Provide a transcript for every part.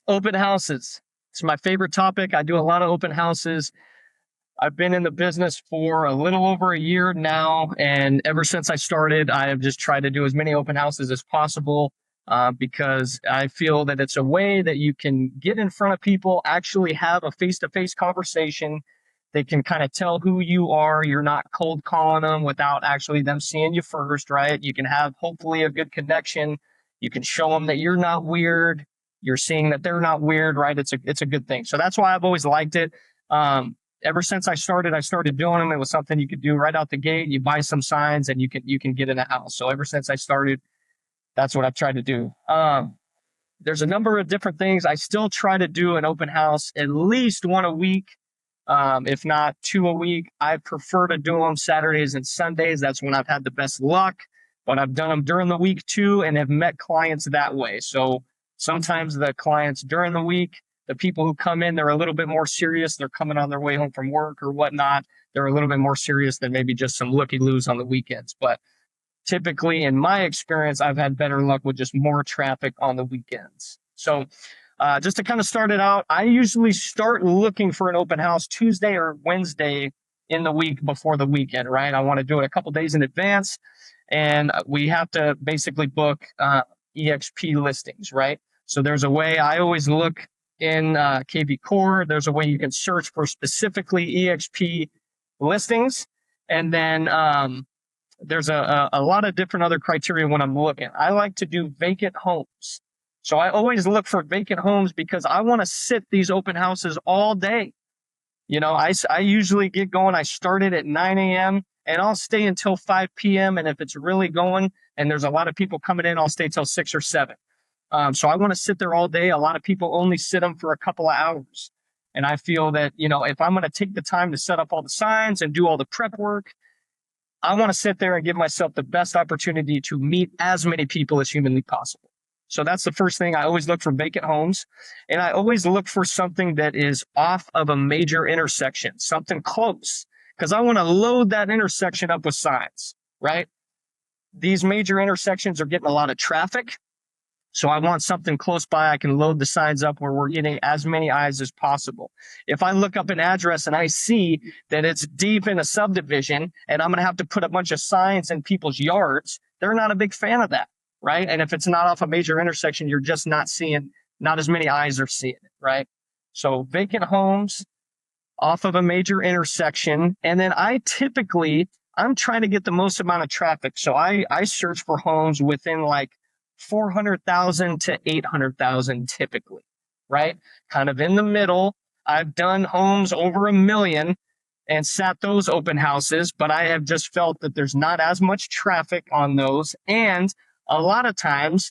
Open houses. It's my favorite topic. I do a lot of open houses. I've been in the business for a little over a year now, and ever since I started, I have just tried to do as many open houses as possible because I feel that it's a way that you can get in front of people, actually have a face-to-face conversation. They can kind of tell who you are. You're not cold calling them without actually them seeing you first, right? You can have hopefully a good connection. You can show them that you're not weird. You're seeing that they're not weird, right? It's a good thing. So that's why I've always liked it. Ever since I started doing them. It was something you could do right out the gate. You buy some signs and you can get in a house. So ever since I started, that's what I've tried to do. There's a number of different things. I still try to do an open house at least one a week, if not two a week. I prefer to do them Saturdays and Sundays. That's when I've had the best luck. But I've done them during the week too and have met clients that way. So sometimes the clients during the week, the people who come in, they're a little bit more serious. They're coming on their way home from work or whatnot. They're a little bit more serious than maybe just some looky-loos on the weekends. But typically, in my experience, I've had better luck with just more traffic on the weekends. So just to kind of start it out, I usually start looking for an open house Tuesday or Wednesday in the week before the weekend, right? I want to do it a couple days in advance, and we have to basically book EXP listings, right? So there's a way I always look in KV Core. There's a way you can search for specifically EXP listings. And then there's a lot of different other criteria when I'm looking. I like to do vacant homes. So I always look for vacant homes because I want to sit these open houses all day. You know, I usually get going. I started at 9 a.m. and I'll stay until 5 p.m. And if it's really going and there's a lot of people coming in, I'll stay till 6 or 7. So I want to sit there all day. A lot of people only sit them for a couple of hours. And I feel that, you know, if I'm going to take the time to set up all the signs and do all the prep work, I want to sit there and give myself the best opportunity to meet as many people as humanly possible. So that's the first thing. I always look for vacant homes, and I always look for something that is off of a major intersection, something close, because I want to load that intersection up with signs, right? These major intersections are getting a lot of traffic. So I want something close by. I can load the signs up where we're getting as many eyes as possible. If I look up an address and I see that it's deep in a subdivision and I'm going to have to put a bunch of signs in people's yards, they're not a big fan of that, right? And if it's not off a major intersection, you're just not as many eyes are seeing it, right? So vacant homes off of a major intersection. And then I'm trying to get the most amount of traffic. So I search for homes within like 400,000 to 800,000 typically, right? Kind of in the middle. I've done homes over 1 million and sat those open houses, but I have just felt that there's not as much traffic on those. And a lot of times,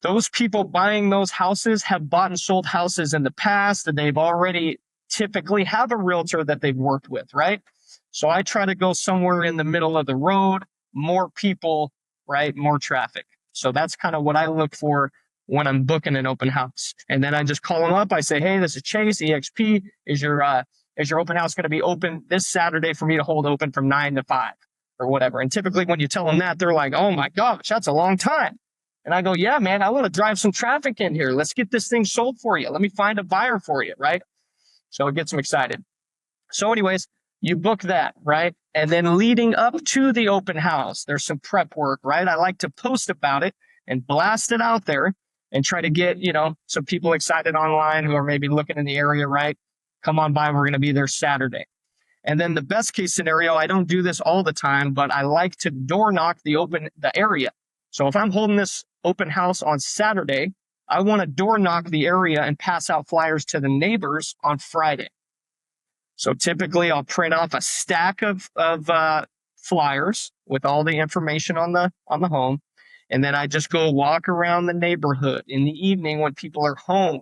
those people buying those houses have bought and sold houses in the past, and they've already typically have a realtor that they've worked with, right? So I try to go somewhere in the middle of the road, more people, right? More traffic. So that's kind of what I look for when I'm booking an open house. And then I just call them up. I say, hey, this is Chase, EXP. Is your open house going to be open this Saturday for me to hold open from 9 to 5 or whatever? And typically when you tell them that, they're like, oh my gosh, that's a long time. And I go, yeah, man, I want to drive some traffic in here. Let's get this thing sold for you. Let me find a buyer for you, right? So it gets them excited. So anyways, you book that, right? And then leading up to the open house, there's some prep work, right? I like to post about it and blast it out there and try to get, some people excited online who are maybe looking in the area, right? Come on by, we're going to be there Saturday. And then the best case scenario, I don't do this all the time, but I like to door knock the area. So if I'm holding this open house on Saturday, I want to door knock the area and pass out flyers to the neighbors on Friday. So typically I'll print off a stack of flyers with all the information on the home. And then I just go walk around the neighborhood in the evening when people are home.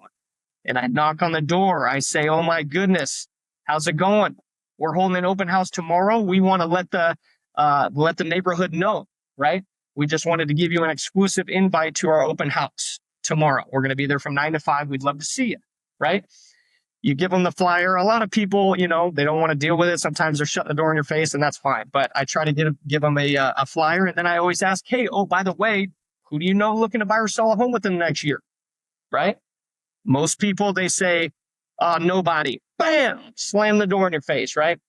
And I knock on the door. I say, oh my goodness, how's it going? We're holding an open house tomorrow. We want to let the neighborhood know, right? We just wanted to give you an exclusive invite to our open house tomorrow. We're going to be there from 9 to 5. We'd love to see you, right? You give them the flyer. A lot of people, they don't want to deal with it. Sometimes they're shutting the door in your face, and that's fine. But I try to give them a flyer. And then I always ask, hey, oh, by the way, who do you know looking to buy or sell a home within the next year, right? Most people, they say, nobody. Bam! Slam the door in your face, right?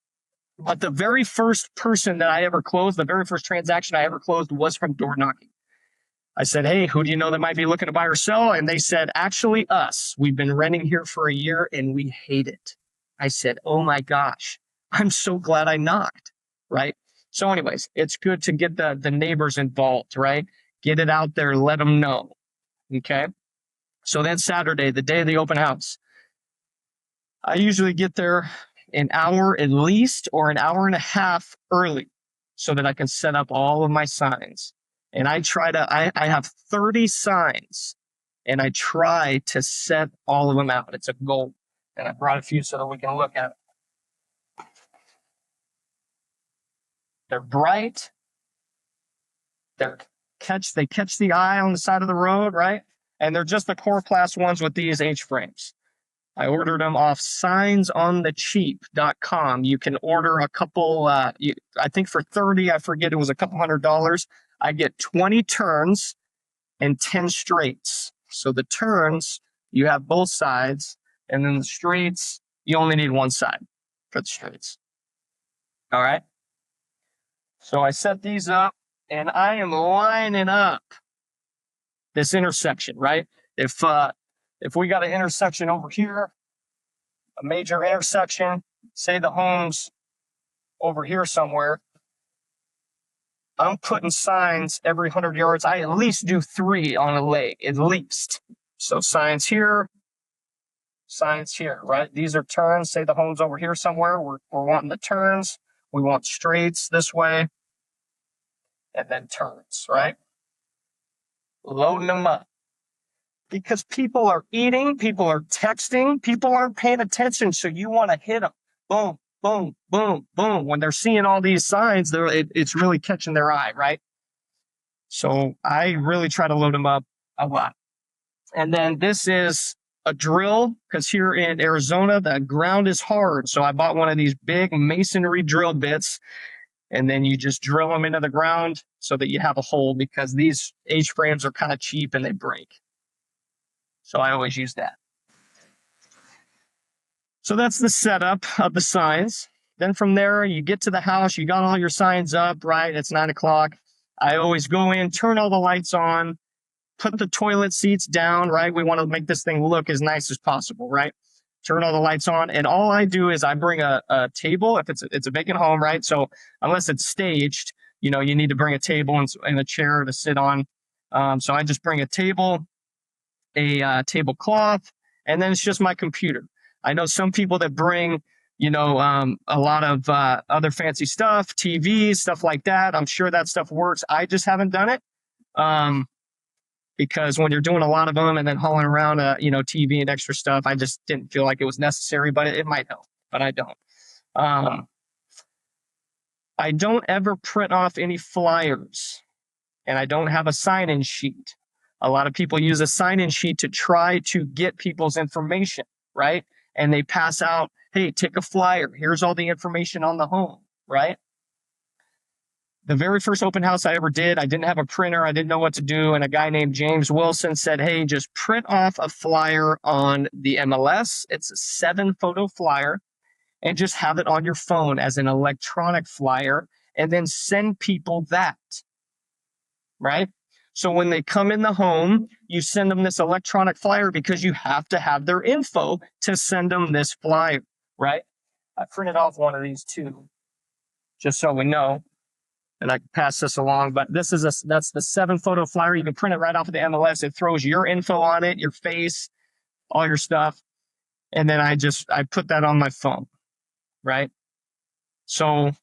But the very first person that I ever closed, the very first transaction I ever closed was from door knocking. I said, hey, who do you know that might be looking to buy or sell? And they said, actually, us. We've been renting here for a year and we hate it. I said, oh my gosh, I'm so glad I knocked, right? So anyways, it's good to get the neighbors involved, right? Get it out there, let them know, okay? So then Saturday, the day of the open house, I usually get there an hour at least or an hour and a half early so that I can set up all of my signs. And I have 30 signs and I try to set all of them out. It's a goal. And I brought a few so that we can look at it. They're bright. They catch the eye on the side of the road, right? And they're just the Coroplast ones with these H-frames. I ordered them off signsonthecheap.com. You can order a couple, I think for 30, I forget, it was a couple $100. I get 20 turns and 10 straights. So the turns, you have both sides, and then the straights, you only need one side for the straights. All right. So I set these up, and I am lining up this intersection, right? If we got an intersection over here, a major intersection, say the home's over here somewhere, I'm putting signs every 100 yards. I at least do 3 on a leg, at least. So signs here, right? These are turns. Say the home's over here somewhere. We're wanting the turns. We want straights this way, and then turns, right? Loading them up. Because people are eating, people are texting, people aren't paying attention, so you want to hit them. Boom, boom, boom, boom. When they're seeing all these signs, it's really catching their eye, right? So I really try to load them up a lot. And then this is a drill, because here in Arizona, the ground is hard. So I bought one of these big masonry drill bits, and then you just drill them into the ground so that you have a hole, because these H-frames are kind of cheap and they break. So I always use that. So that's the setup of the signs. Then from there, you get to the house, you got all your signs up, right? It's 9 o'clock. I always go in, turn all the lights on, put the toilet seats down, right? We want to make this thing look as nice as possible, right? Turn all the lights on. And all I do is I bring a table, if it's a vacant home, right? So unless it's staged, you need to bring a table and a chair to sit on. So I just bring a table, a tablecloth, and then it's just my computer. I know some people that bring, a lot of other fancy stuff, TVs, stuff like that. I'm sure that stuff works. I just haven't done it because when you're doing a lot of them and then hauling around, TV and extra stuff, I just didn't feel like it was necessary, but it might help, but I don't. I don't ever print off any flyers, and I don't have a sign-in sheet. A lot of people use a sign-in sheet to try to get people's information, right? And they pass out, hey, take a flyer. Here's all the information on the home, right? The very first open house I ever did, I didn't have a printer. I didn't know what to do. And a guy named James Wilson said, hey, just print off a flyer on the MLS. It's a 7-photo flyer, and just have it on your phone as an electronic flyer, and then send people that, right? So when they come in the home, you send them this electronic flyer because you have to have their info to send them this flyer, right? I printed off one of these too, just so we know, and I can pass this along. But that's the 7-photo flyer. You can print it right off of the MLS. It throws your info on it, your face, all your stuff, and then I put that on my phone, right? So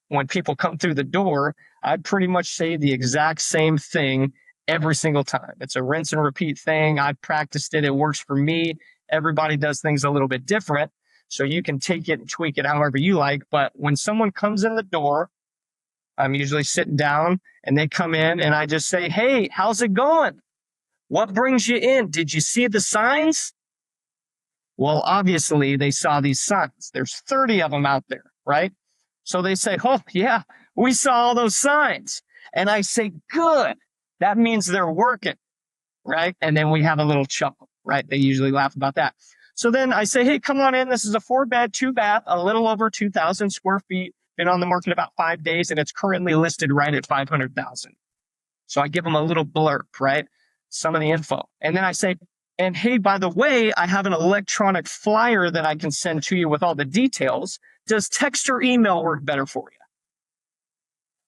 when people come through the door, I pretty much say the exact same thing every single time. It's a rinse and repeat thing. I've practiced it. It works for me. Everybody does things a little bit different. So you can take it and tweak it however you like. But when someone comes in the door, I'm usually sitting down and they come in and I just say, hey, how's it going? What brings you in? Did you see the signs? Well, obviously they saw these signs. There's 30 of them out there, right? So they say, oh, yeah, we saw all those signs. And I say, good. That means they're working, right? And then we have a little chuckle, right? They usually laugh about that. So then I say, hey, come on in. This is a 4-bed, 2-bath, a little over 2,000 square feet. Been on the market about 5 days, and it's currently listed right at 500,000. So I give them a little blurb, right? Some of the info. And then I say, and hey, by the way, I have an electronic flyer that I can send to you with all the details. Does text or email work better for you?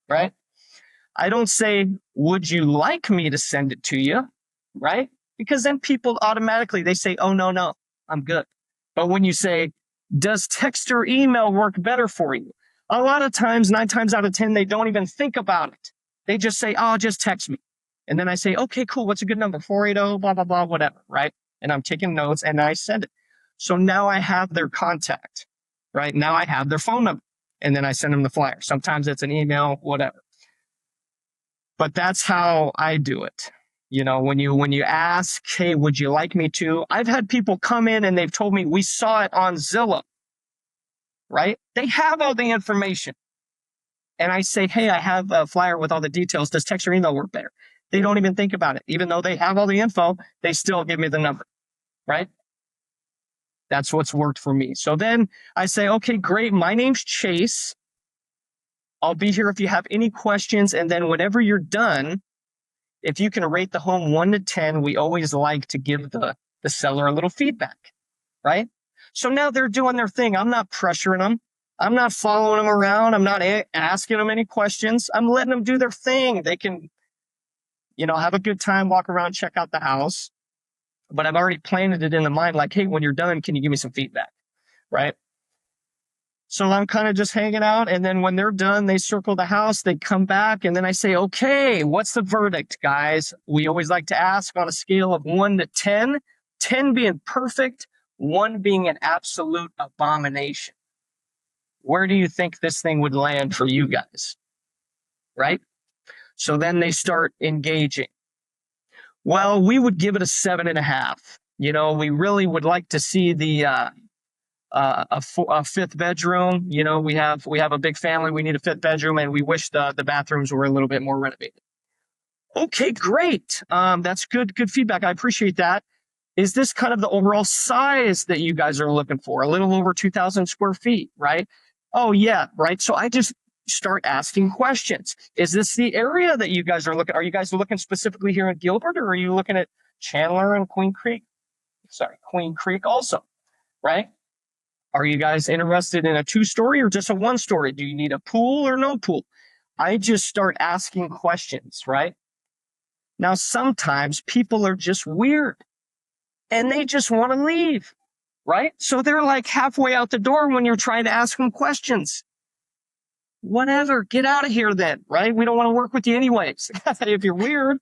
Right? I don't say, would you like me to send it to you? Right? Because then people automatically, they say, oh, no, I'm good. But when you say, does text or email work better for you? A lot of times, 9 times out of 10, they don't even think about it. They just say, oh, just text me. And then I say, okay, cool. What's a good number? 480, blah, blah, blah, whatever, right? And I'm taking notes and I send it. So now I have their contact, right? Now I have their phone number. And then I send them the flyer. Sometimes it's an email, whatever. But that's how I do it. You know, when you ask, hey, would you like me to? I've had people come in and they've told me we saw it on Zillow, right? They have all the information. And I say, hey, I have a flyer with all the details. Does text or email work better? They don't even think about it. Even though they have all the info, they still give me the number, right? That's what's worked for me. So then I say, okay, great. My name's Chase. I'll be here if you have any questions. And then whenever you're done, if you can rate the home 1 to 10, we always like to give the seller a little feedback, right? So now they're doing their thing. I'm not pressuring them. I'm not following them around. I'm not asking them any questions. I'm letting them do their thing. They can, have a good time, walk around, check out the house. But I've already planted it in the mind like, hey, when you're done, can you give me some feedback, right? So I'm kind of just hanging out. And then when they're done, they circle the house, they come back. And then I say, okay, what's the verdict, guys? We always like to ask on a scale of 1 to 10, 10 being perfect, 1 being an absolute abomination. Where do you think this thing would land for you guys? Right? So then they start engaging. Well, we would give it a 7.5. We really would like to see the a 5th bedroom. We have a big family. We need a 5th bedroom, and we wish the bathrooms were a little bit more renovated. Okay, great. That's good feedback. I appreciate that. Is this kind of the overall size that you guys are looking for? A little over 2,000 square feet, right? Oh, yeah, right. So I just start asking questions. Is this the area that you guys are looking? Are you guys looking specifically here in Gilbert, or are you looking at Chandler and Queen Creek also, right? Are you guys interested in a 2-story or just a 1-story? Do you need a pool or no pool? I just start asking questions, right? Now, sometimes people are just weird and they just want to leave, right? So they're like halfway out the door when you're trying to ask them questions. Whatever, get out of here then, right? We don't want to work with you anyways if you're weird.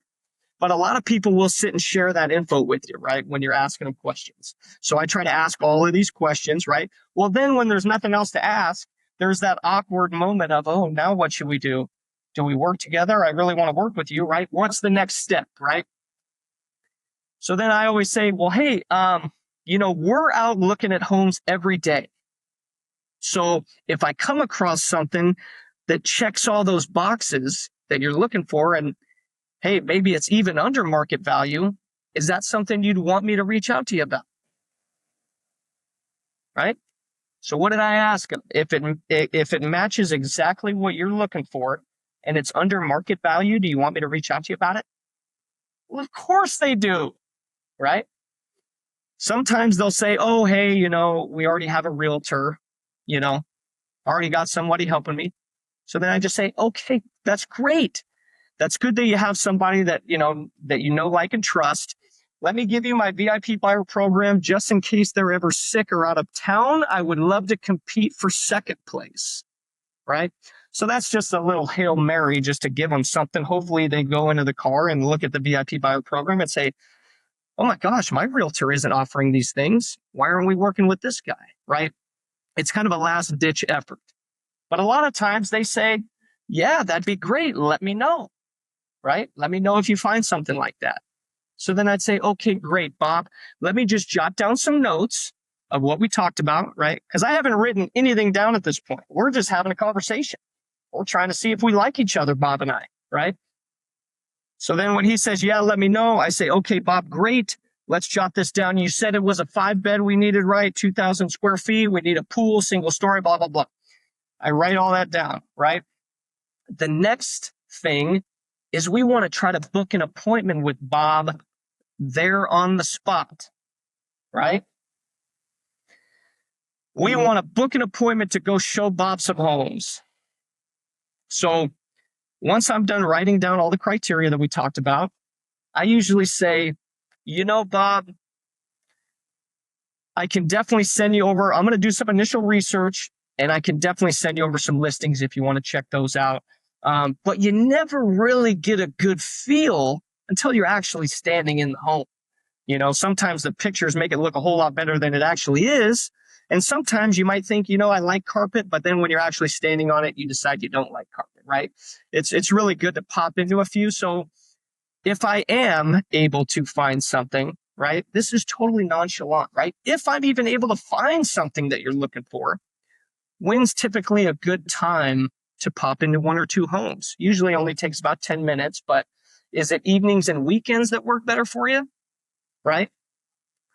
But a lot of people will sit and share that info with you, right, when you're asking them questions. So I try to ask all of these questions, right? Well, then when there's nothing else to ask, there's that awkward moment of, oh, now what should we do? Do we work together? I really want to work with you, right? What's the next step, right? So then I always say, well, hey, we're out looking at homes every day. So if I come across something that checks all those boxes that you're looking for, and hey, maybe it's even under market value, is that something you'd want me to reach out to you about? Right? So what did I ask them? If it matches exactly what you're looking for and it's under market value, do you want me to reach out to you about it? Well, of course they do, right? Sometimes they'll say, oh, hey, we already have a realtor, already got somebody helping me. So then I just say, okay, that's great. That's good that you have somebody that like and trust. Let me give you my VIP buyer program just in case they're ever sick or out of town. I would love to compete for 2nd place, right? So that's just a little Hail Mary just to give them something. Hopefully they go into the car and look at the VIP buyer program and say, oh my gosh, my realtor isn't offering these things. Why aren't we working with this guy, right? It's kind of a last ditch effort. But a lot of times they say, yeah, that'd be great. Let me know. Right? Let me know if you find something like that. So then I'd say, okay, great, Bob. Let me just jot down some notes of what we talked about, right? Because I haven't written anything down at this point. We're just having a conversation. We're trying to see if we like each other, Bob and I, right? So then when he says, yeah, let me know, I say, okay, Bob, great. Let's jot this down. You said it was a 5-bed we needed, right? 2,000 square feet. We need a pool, single story, blah, blah, blah. I write all that down, right? The next thing is we want to try to book an appointment with Bob there on the spot, right? We want to book an appointment to go show Bob some homes. So once I'm done writing down all the criteria that we talked about, I usually say, Bob, I can definitely send you over. I'm going to do some initial research, and I can definitely send you over some listings if you want to check those out. But you never really get a good feel until you're actually standing in the home. Sometimes the pictures make it look a whole lot better than it actually is. And sometimes you might think, I like carpet, but then when you're actually standing on it, you decide you don't like carpet, right? It's really good to pop into a few. So if I am able to find something, right, this is totally nonchalant, right? If I'm even able to find something that you're looking for, when's typically a good time to pop into 1 or 2 homes? Usually only takes about 10 minutes, but is it evenings and weekends that work better for you? Right?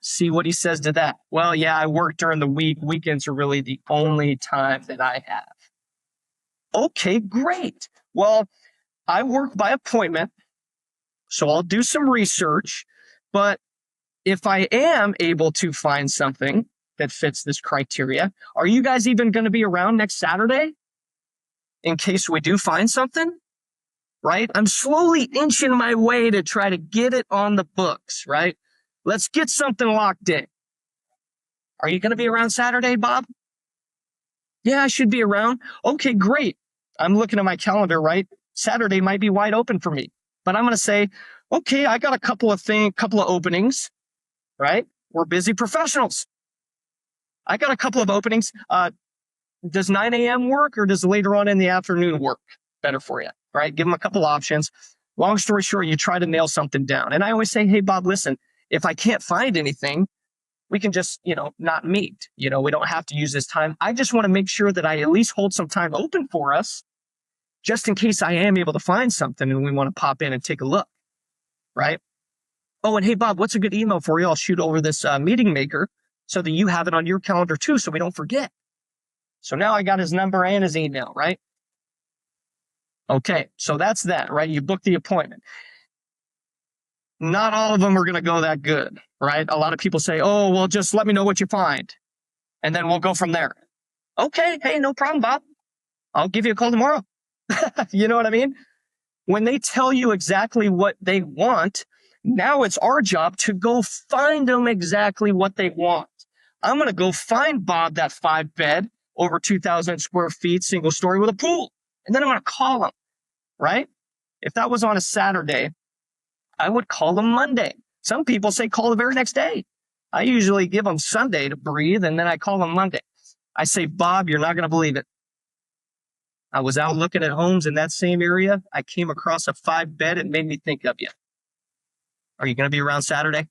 See what he says to that. Well, yeah, I work during the week. Weekends are really the only time that I have. Okay, great. Well, I work by appointment, so I'll do some research. But if I am able to find something that fits this criteria, are you guys even going to be around next Saturday in case we do find something? Right? I'm slowly inching my way to try to get it on the books, right? Let's get something locked in. Are you going to be around Saturday, Bob? Yeah, I should be around. Okay, great. I'm looking at my calendar, right? Saturday might be wide open for me, but I'm going to say, okay, I got a couple of openings, right? We're busy professionals. I got a couple of openings. Does 9 a.m. work or does later on in the afternoon work better for you? Right? Give them a couple options. Long story short, you try to nail something down. And I always say, hey, Bob, listen, if I can't find anything, we can just, not meet. We don't have to use this time. I just want to make sure that I at least hold some time open for us just in case I am able to find something and we want to pop in and take a look. Right? Oh, and hey, Bob, what's a good email for you? I'll shoot over this meeting maker so that you have it on your calendar too, so we don't forget. So now I got his number and his email, right? Okay, so that's that, right? You book the appointment. Not all of them are going to go that good, right? A lot of people say, oh, well, just let me know what you find, and then we'll go from there. Okay, hey, no problem, Bob. I'll give you a call tomorrow. You know what I mean? When they tell you exactly what they want, now it's our job to go find them exactly what they want. I'm going to go find Bob that 5-bed, over 2,000 square feet, single story with a pool. And then I'm going to call him, right? If that was on a Saturday, I would call them Monday. Some people say call the very next day. I usually give them Sunday to breathe, and then I call them Monday. I say, Bob, you're not going to believe it. I was out looking at homes in that same area. I came across a 5-bed. It made me think of you. Are you going to be around Saturday?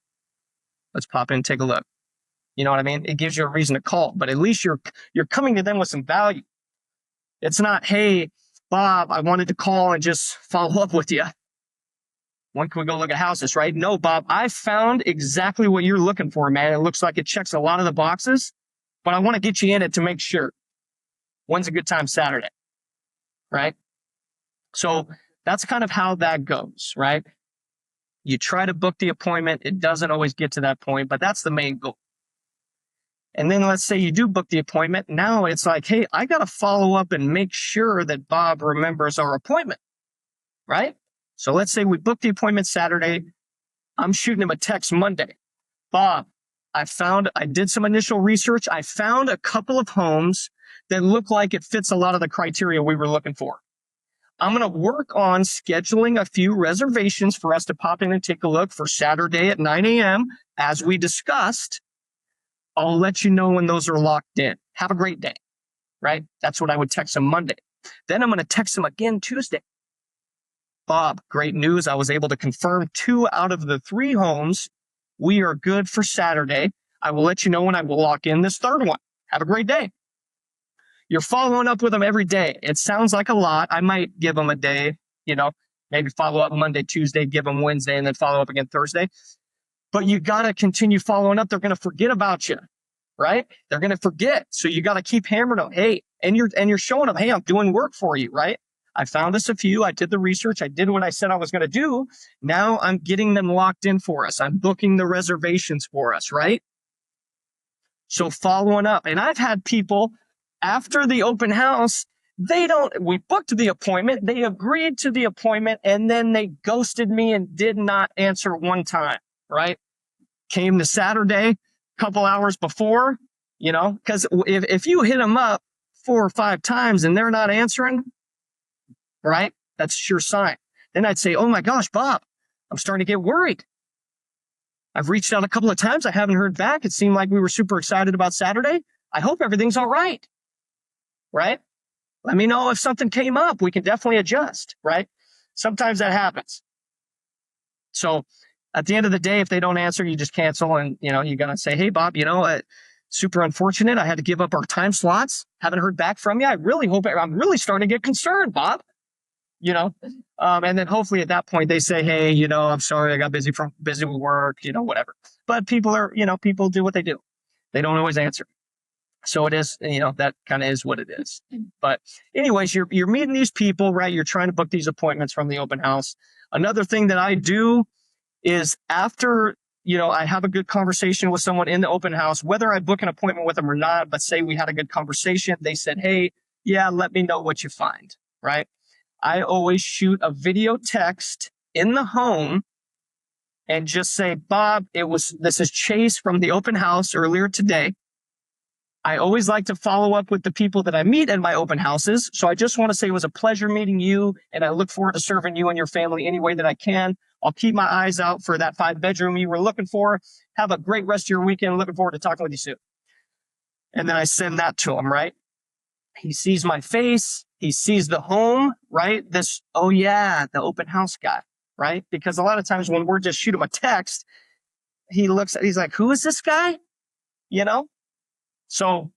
Let's pop in and take a look. You know what I mean? It gives you a reason to call, but at least you're coming to them with some value. It's not, hey, Bob, I wanted to call and just follow up with you. When can we go look at houses, right? No, Bob, I found exactly what you're looking for, man. It looks like it checks a lot of the boxes, but I want to get you in it to make sure. When's a good time? Saturday, right? So that's kind of how that goes, right? You try to book the appointment. It doesn't always get to that point, but that's the main goal. And then let's say you do book the appointment. Now it's like, hey, I got to follow up and make sure that Bob remembers our appointment, right? So let's say we book the appointment Saturday. I'm shooting him a text Monday. Bob, I did some initial research. I found a couple of homes that look like it fits a lot of the criteria we were looking for. I'm going to work on scheduling a few reservations for us to pop in and take a look for Saturday at 9 a.m. as we discussed. I'll let you know when those are locked in. Have a great day, right? That's what I would text him Monday. Then I'm going to text him again Tuesday. Bob, great news. I was able to confirm 2 out of the 3 homes. We are good for Saturday. I will let you know when I will lock in this 3rd one. Have a great day. You're following up with them every day. It sounds like a lot. I might give them a day, maybe follow up Monday, Tuesday, give them Wednesday, and then follow up again Thursday. but you got to continue following up. They're going to forget about you, right? They're going to forget. So you got to keep hammering them. Hey, and you're showing them, hey, I'm doing work for you, right? I found us a few. I did the research. I did what I said I was going to do. Now I'm getting them locked in for us. I'm booking the reservations for us, right? So following up. And I've had people after the open house, we booked the appointment, they agreed to the appointment, and then they ghosted me and did not answer one time, right? Came to Saturday, a couple hours before, because if you hit them up 4 or 5 times and they're not answering, right? That's a sure sign. Then I'd say, oh my gosh, Bob, I'm starting to get worried. I've reached out a couple of times. I haven't heard back. It seemed like we were super excited about Saturday. I hope everything's all right. Right? Let me know if something came up. We can definitely adjust. Right? Sometimes that happens. So at the end of the day, if they don't answer, you just cancel and, you're going to say, hey, Bob, super unfortunate. I had to give up our time slots. Haven't heard back from you. I'm really starting to get concerned, Bob. And then hopefully at that point they say, hey, I'm sorry, I got busy with work, whatever. But people do what they do. They don't always answer. So it is, that kind of is what it is. But anyways, you're meeting these people, right? You're trying to book these appointments from the open house. Another thing that I do is after, I have a good conversation with someone in the open house, whether I book an appointment with them or not, but say we had a good conversation. They said, hey, yeah, let me know what you find, right? I always shoot a video text in the home and just say, Bob, this is Chase from the open house earlier today. I always like to follow up with the people that I meet in my open houses. So I just want to say it was a pleasure meeting you, and I look forward to serving you and your family any way that I can. I'll keep my eyes out for that 5-bedroom you were looking for. Have a great rest of your weekend. Looking forward to talking with you soon. And then I send that to him, right? He sees my face. He sees the home, right? The open house guy, right? Because a lot of times when we're just shooting a text, he's like, who is this guy? So,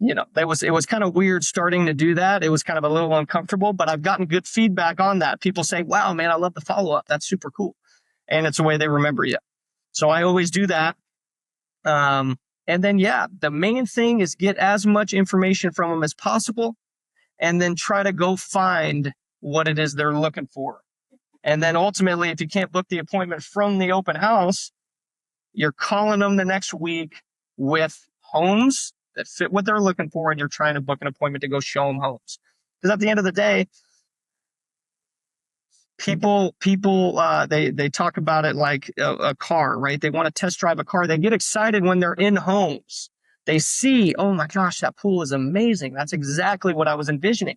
it was kind of weird starting to do that. It was kind of a little uncomfortable, but I've gotten good feedback on that. People say, wow, man, I love the follow-up. That's super cool. And it's a way they remember you. So I always do that. And then, the main thing is get as much information from them as possible, and then try to go find what it is they're looking for. And then ultimately, if you can't book the appointment from the open house, you're calling them the next week with homes that fit what they're looking for, and you're trying to book an appointment to go show them homes. Because at the end of the day, people they talk about it like a car, right? They want to test drive a car. They get excited when they're in homes. They see, oh my gosh, that pool is amazing. That's exactly what I was envisioning.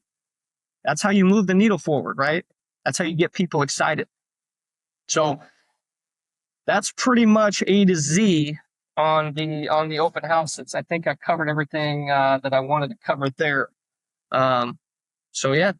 That's how you move the needle forward, right? That's how you get people excited. So that's pretty much A to Z on the open houses. I think I covered everything that I wanted to cover there. So yeah,